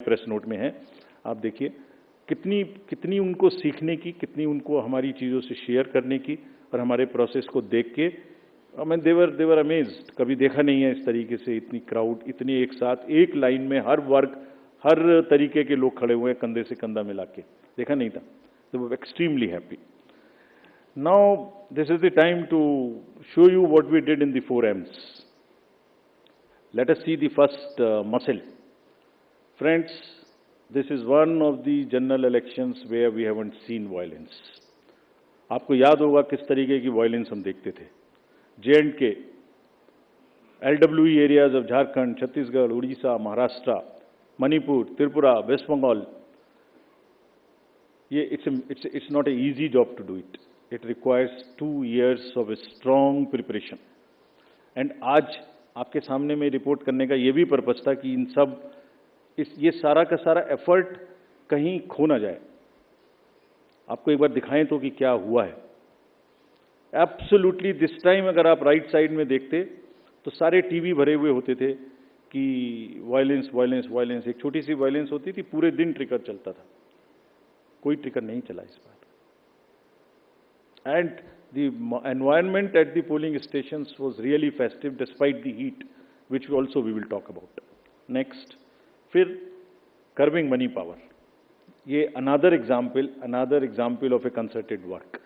Press note में है, आप देखिए कितनी कितनी उनको सीखने की, कितनी उनको हमारी चीज़ों से शेयर करने की, और हमारे प्रोसेस को देख के मैं देवर अमेज्ड। कभी देखा नहीं है इस तरीके से इतनी क्राउड, इतनी एक साथ एक लाइन में हर वर्ग, हर तरीके के लोग खड़े हुए हैं कंधे से कंधा मिला के, देखा नहीं था। They were extremely happy. Now this is the time to show you what we did in the 4Ms. Let us see the first muscle. Friends, this is one of the general elections where we haven't seen violence. आपको याद होगा किस तरीके की violence हम देखते थे। J&K, LWE areas of Jharkhand, Chhattisgarh, Orissa, Maharashtra, Manipur, Tripura, West Bengal, ये it's not an easy job to do it. It requires 2 years of a strong preparation. And आज आपके सामने में रिपोर्ट करने का ये भी पर्पस था कि इन सब ये सारा का सारा एफर्ट कहीं खो ना जाए। आपको एक बार दिखाएं तो कि क्या हुआ है। एब्सोल्युटली दिस टाइम अगर आप राइट साइड में देखते तो सारे टीवी भरे हुए होते थे कि वायलेंस वायलेंस वायलेंस। एक छोटी सी वायलेंस होती थी, पूरे दिन ट्रिगर चलता था। कोई ट्रिगर नहीं चला इस बार। And the environment at the polling stations was really festive despite the heat, which also we will talk about. Next, फिर कर्बिंग मनी पावर, ये another example of a concerted work,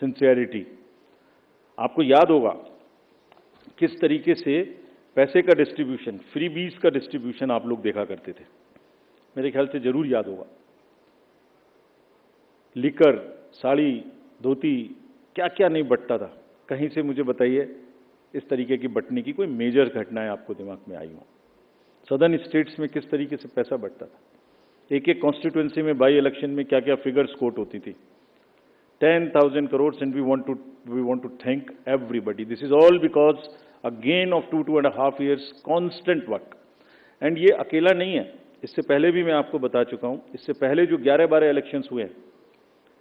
sincerity. आपको याद होगा किस तरीके से पैसे का डिस्ट्रीब्यूशन, फ्री बीज का डिस्ट्रीब्यूशन आप लोग देखा करते थे, मेरे ख्याल से जरूर याद होगा। लिकर, साड़ी, धोती, क्या क्या नहीं बंटता था। कहीं से मुझे बताइए इस तरीके की बंटने की कोई मेजर घटनाएं आपको दिमाग में आई हो। सदर्न स्टेट्स में किस तरीके से पैसा बंटता था, एक एक कॉन्स्टिट्यूएंसी में बाई इलेक्शन में क्या क्या फिगर्स कोट होती थी। 10,000 crores, and we want to thank everybody. This is all because a gain of 2.5 years constant work. And ये अकेला नहीं है, इससे पहले भी मैं आपको बता चुका हूं। इससे पहले जो 11-12 इलेक्शंस हुए हैं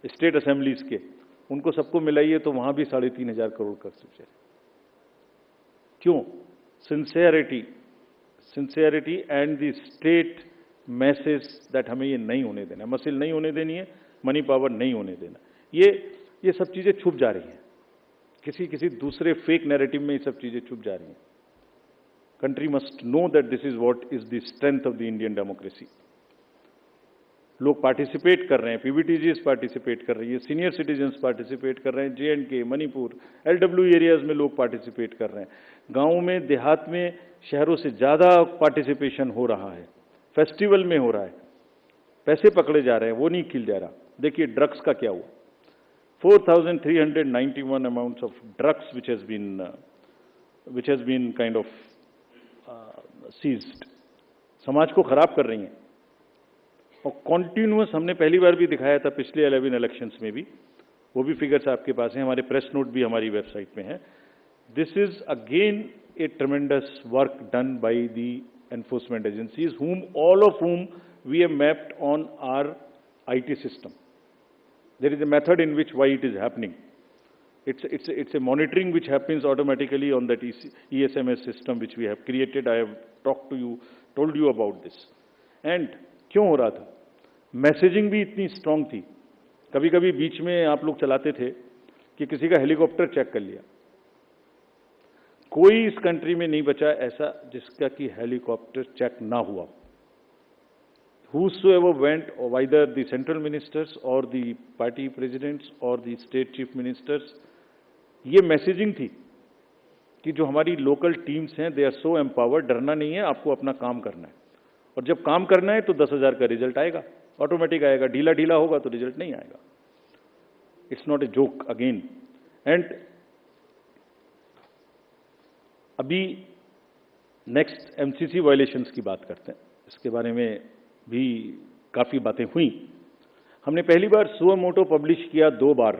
स्टेट असेंबलीज के, उनको सबको मिलाइए तो वहां भी 3,500 करोड़ का खर्च है। क्यों? Sincerity and the state message that हमें ये नहीं होने देना, मसिल नहीं होने देनी है, मनी पावर नहीं होने देना। ये सब चीजें छुप जा रही हैं, किसी दूसरे फेक नैरेटिव में ये सब चीजें छुप जा रही हैं। Country must know that this is what is the strength of the Indian democracy. लोग पार्टिसिपेट कर रहे हैं, पीबीटीजीज पार्टिसिपेट कर रही है, सीनियर सिटीजन्स पार्टिसिपेट कर रहे हैं, J&K, मणिपुर, LWE एरियाज में लोग पार्टिसिपेट कर रहे हैं। गांवों में, देहात में, शहरों से ज्यादा पार्टिसिपेशन हो रहा है, फेस्टिवल में हो रहा है, पैसे पकड़े जा रहे हैं, वो नहीं खिल जा रहा। देखिए ड्रग्स का क्या हुआ, 4,391 amounts of drugs which has been kind of seized. समाज को खराब कर रही हैं और कॉन्टिन्यूअस, हमने पहली बार भी दिखाया था पिछले 11 इलेक्शंस में भी, वो भी फिगर्स आपके पास हैं, हमारे प्रेस नोट भी हमारी वेबसाइट में है। This is again A ट्रेमेंडस work done by the enforcement agencies, all of whom we have mapped on our IT system. There is a method in which why it is happening. It's a monitoring which happens automatically on that ESMS system which we have created. I have told you about this. And क्यों हो रहा था? Messaging भी इतनी strong थी। कभी कभी बीच में आप लोग चलाते थे कि किसी का हेलीकॉप्टर चेक कर लिया। कोई इस कंट्री में नहीं बचा ऐसा जिसका कि हेलीकॉप्टर चेक ना हुआ। Whosoever went, or either the central ministers or the party presidents or the state chief ministers, ये मैसेजिंग थी कि जो हमारी लोकल टीम्स हैं, दे आर सो एम्पावर्ड, डरना नहीं है, आपको अपना काम करना है, और जब काम करना है तो 10,000 का रिजल्ट आएगा, ऑटोमेटिक आएगा। ढीला होगा तो रिजल्ट नहीं आएगा। It's not a joke again. And अभी नेक्स्ट एमसीसी वायलेशंस की बात करते हैं। इसके बारे में भी काफी बातें हुई। हमने पहली बार सुओ मोटो पब्लिश किया 2 बार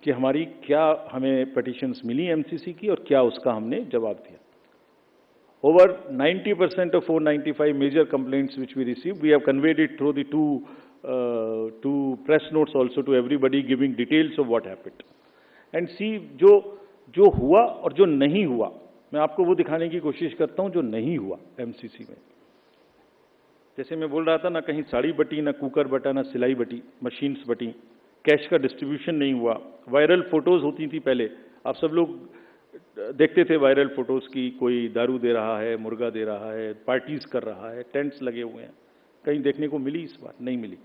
कि हमारी क्या हमें पिटीशंस मिली एमसीसी की और क्या उसका हमने जवाब दिया। Over 90% of 495 major complaints which we received, we have conveyed it through the two press notes also to everybody, giving details of what happened. And see, जो हुआ और जो नहीं हुआ, मैं आपको वो दिखाने की कोशिश करता हूं जो नहीं हुआ एमसीसी में। जैसे मैं बोल रहा था ना, कहीं साड़ी बटी, ना कुकर बटा, ना सिलाई बटी, मशीन्स बटी, कैश का डिस्ट्रीब्यूशन नहीं हुआ। वायरल फोटोज होती थी पहले, आप सब लोग देखते थे वायरल फोटोज की, कोई दारू दे रहा है, मुर्गा दे रहा है, पार्टीज कर रहा है, टेंट्स लगे हुए हैं। कहीं देखने को मिली इस बार? नहीं मिली।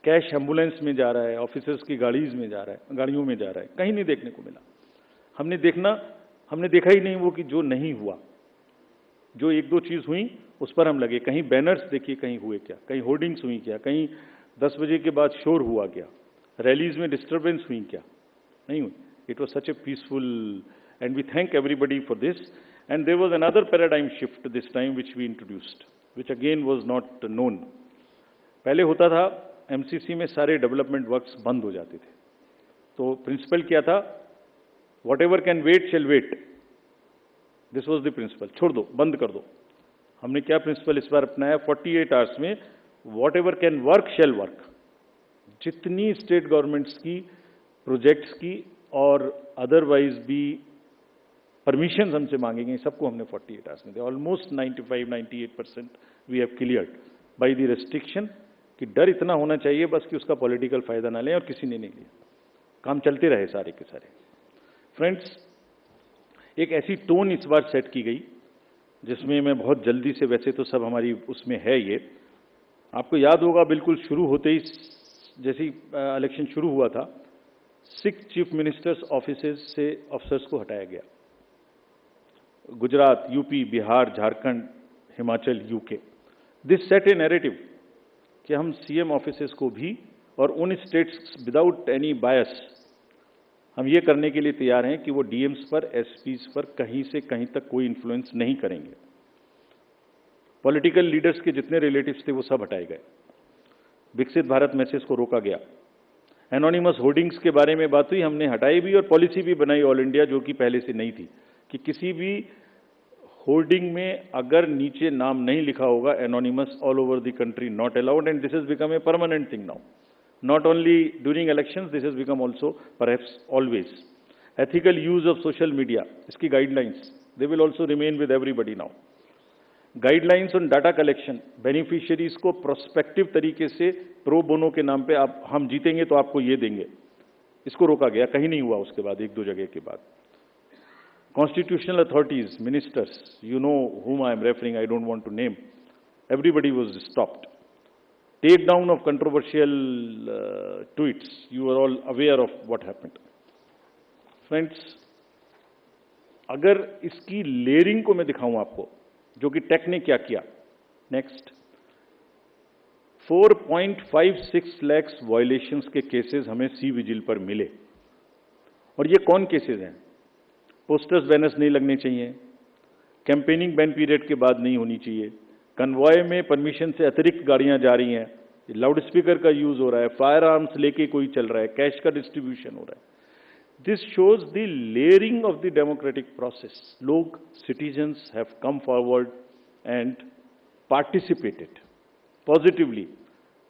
कैश एम्बुलेंस में जा रहा है, ऑफिसर्स की गाड़ीज में जा रहा है, गाड़ियों में जा रहा है, कहीं नहीं देखने को मिला। हमने देखा ही नहीं वो कि जो नहीं हुआ। जो एक दो चीज हुई उस पर हम लगे। कहीं बैनर्स देखिए, कहीं हुए क्या? कहीं होर्डिंग्स हुई क्या? कहीं 10 बजे के बाद शोर हुआ क्या? रैलीज में डिस्टर्बेंस हुई क्या? नहीं हुई। It was such a peaceful, and we thank everybody for this. And there was another paradigm shift this time which we introduced, which again was not known. पहले होता था एमसीसी में सारे डेवलपमेंट वर्क्स बंद हो जाते थे, तो प्रिंसिपल क्या था? Whatever can wait shall wait. This was the principle. छोड़ दो, बंद कर दो। हमने क्या प्रिंसिपल इस बार अपनाया? 48 आवर्स में whatever can work shall work. जितनी स्टेट गवर्नमेंट्स की प्रोजेक्ट्स की और अदरवाइज भी परमिशन हमसे मांगेंगे, सबको हमने 48 आवर्स में दिया। Almost 95-98% we have cleared by the restriction. कि डर इतना होना चाहिए बस कि उसका पॉलिटिकल फायदा ना लें, और किसी ने नहीं लिया। काम चलते रहे सारे के सारे। फ्रेंड्स, एक ऐसी टोन इस बार सेट की गई जिसमें मैं बहुत जल्दी से, वैसे तो सब हमारी उसमें है ये, आपको याद होगा बिल्कुल शुरू होते ही, जैसे ही इलेक्शन शुरू हुआ था, 6 चीफ मिनिस्टर्स ऑफिसेज से अफसर्स को हटाया गया। Gujarat, UP, Bihar, Jharkhand, Himachal, UK. This set A narrative कि हम सीएम ऑफिसेज को भी, और उन स्टेट्स विदाउट एनी बायस, हम ये करने के लिए तैयार हैं कि वो डीएम्स पर, एसपीज पर कहीं से कहीं तक कोई इन्फ्लुएंस नहीं करेंगे। पॉलिटिकल लीडर्स के जितने रिलेटिव्स थे वो सब हटाए गए। विकसित भारत मैसेज को रोका गया। एनोनिमस होर्डिंग्स के बारे में बात हुई, हमने हटाई भी और पॉलिसी भी बनाई ऑल इंडिया, जो कि पहले से नहीं थी, कि किसी भी होर्डिंग में अगर नीचे नाम नहीं लिखा होगा anonymous, all over the country not allowed, and this has become a permanent thing now. Not only during elections, this has become also perhaps always. Ethical use of social media, इसकी guidelines, they will also remain with everybody now. Guidelines on data collection, beneficiaries को prospective तरीके से pro bono के नाम पे, आप हम जीतेंगे तो आपको ये देंगे, इसको रोका गया। कहीं नहीं हुआ उसके बाद, एक दो जगह के बाद। Constitutional authorities, ministers, you know whom I am referring, I don't want to name, everybody was stopped. Take down of controversial tweets. You are all aware of what happened. Friends, अगर इसकी लेयरिंग को मैं दिखाऊं आपको, जो कि take ने क्या किया, नेक्स्ट, 4.56 लाख वायलेशंस के केसेस हमें सी विजिल पर मिले। और ये कौन केसेस हैं? पोस्टर्स, बैनर्स नहीं लगने चाहिए, कैंपेनिंग बैन पीरियड के बाद नहीं होनी चाहिए, कन्वॉय में परमिशन से अतिरिक्त गाड़ियां जा रही हैं, लाउड स्पीकर का यूज हो रहा है, फायर आर्म्स लेके कोई चल रहा है, कैश का डिस्ट्रीब्यूशन हो रहा है। This shows the layering of the democratic process. लोग, citizens have come forward and participated positively.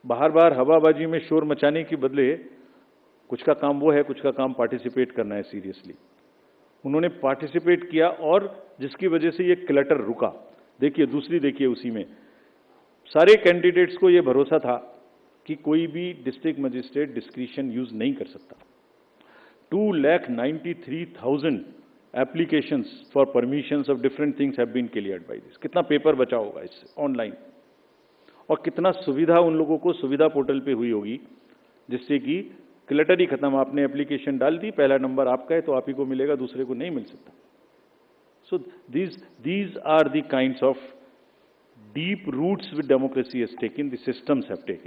बार बार हवाबाजी में शोर मचाने के बदले कुछ का काम वो है, कुछ का काम पार्टिसिपेट करना है सीरियसली। उन्होंने पार्टिसिपेट किया और जिसकी वजह से ये क्लटर रुका। देखिए, दूसरी देखिए, उसी में सारे कैंडिडेट्स को ये भरोसा था कि कोई भी डिस्ट्रिक्ट मजिस्ट्रेट डिस्क्रिशन यूज नहीं कर सकता। 2,93,000 applications for permissions of different things have been cleared by this. कितना पेपर बचा होगा इससे ऑनलाइन, और कितना सुविधा उन लोगों को सुविधा पोर्टल पे हुई होगी, जिससे कि क्लटर ही खत्म। आपने एप्लीकेशन डाल दी, पहला नंबर आपका है तो आप ही को मिलेगा, दूसरे को नहीं मिल सकता। So these are the kinds of deep roots which democracy has taken, the systems have taken.